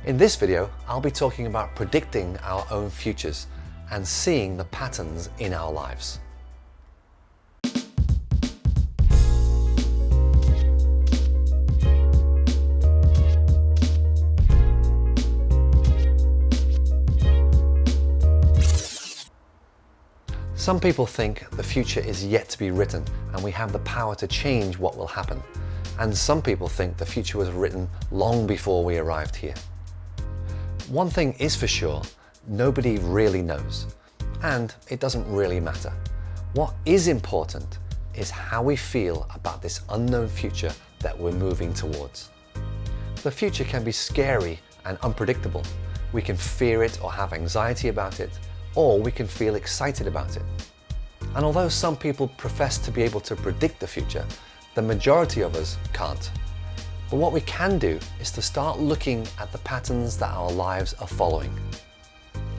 In this video, I'll be talking about predicting our own futures and seeing the patterns in our lives. Some people think the future is yet to be written and we have the power to change what will happen. And some people think the future was written long before we arrived here. One thing is for sure, nobody really knows, and it doesn't really matter. What is important is how we feel about this unknown future that we're moving towards. The future can be scary and unpredictable. We can fear it or have anxiety about it, or we can feel excited about it. And although some people profess to be able to predict the future, the majority of us can't. But what we can do is to start looking at the patterns that our lives are following.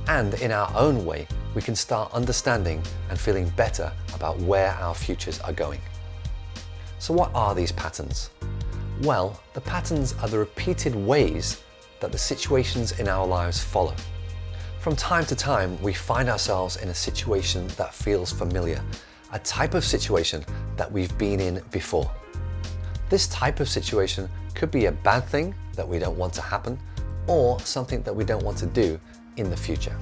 And in our own way, we can start understanding and feeling better about where our futures are going. So what are these patterns? Well, the patterns are the repeated ways that the situations in our lives follow. From time to time, we find ourselves in a situation that feels familiar, a type of situation that we've been in before. This type of situation could be a bad thing that we don't want to happen, or something that we don't want to do in the future.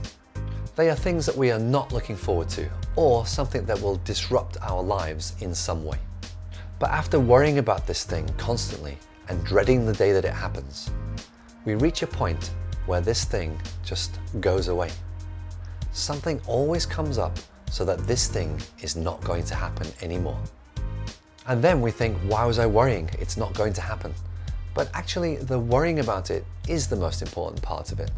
They are things that we are not looking forward to, or something that will disrupt our lives in some way. But after worrying about this thing constantly and dreading the day that it happens, we reach a point where this thing just goes away. Something always comes up so that this thing is not going to happen anymore. And then we think, why was I worrying? It's not going to happen. But actually, the worrying about it is the most important part of it.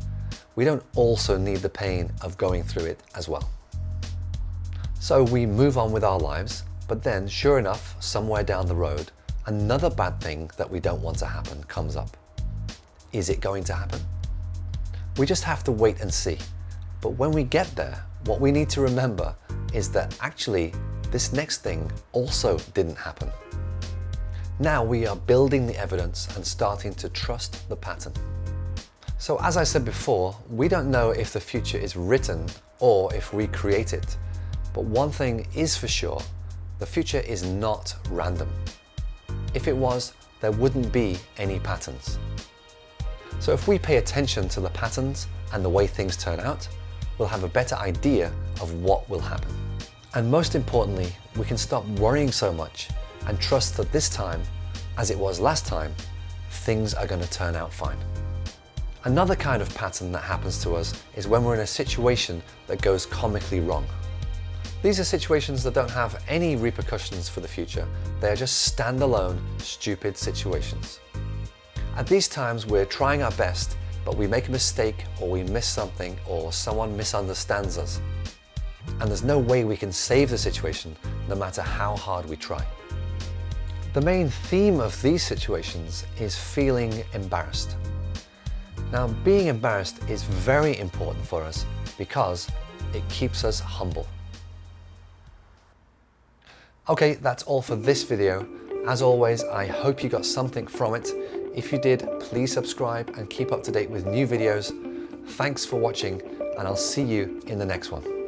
We don't also need the pain of going through it as well. So we move on with our lives, but then, sure enough, somewhere down the road, another bad thing that we don't want to happen comes up. Is it going to happen? We just have to wait and see. But when we get there, what we need to remember is that actually this next thing also didn't happen. Now we are building the evidence and starting to trust the pattern. So as I said before, we don't know if the future is written or if we create it. But one thing is for sure, the future is not random. If it was, there wouldn't be any patterns. So if we pay attention to the patterns and the way things turn out, we'll have a better idea of what will happen. And most importantly, we can stop worrying so much and trust that this time, as it was last time, things are going to turn out fine. Another kind of pattern that happens to us is when we're in a situation that goes comically wrong. These are situations that don't have any repercussions for the future. They are just standalone, stupid situations. At these times, we're trying our best, but we make a mistake or we miss something or someone misunderstands us. And there's no way we can save the situation, no matter how hard we try. The main theme of these situations is feeling embarrassed. Now, being embarrassed is very important for us because it keeps us humble. Okay, that's all for this video. As always, I hope you got something from it. If you did, please subscribe and keep up to date with new videos. Thanks for watching, and I'll see you in the next one.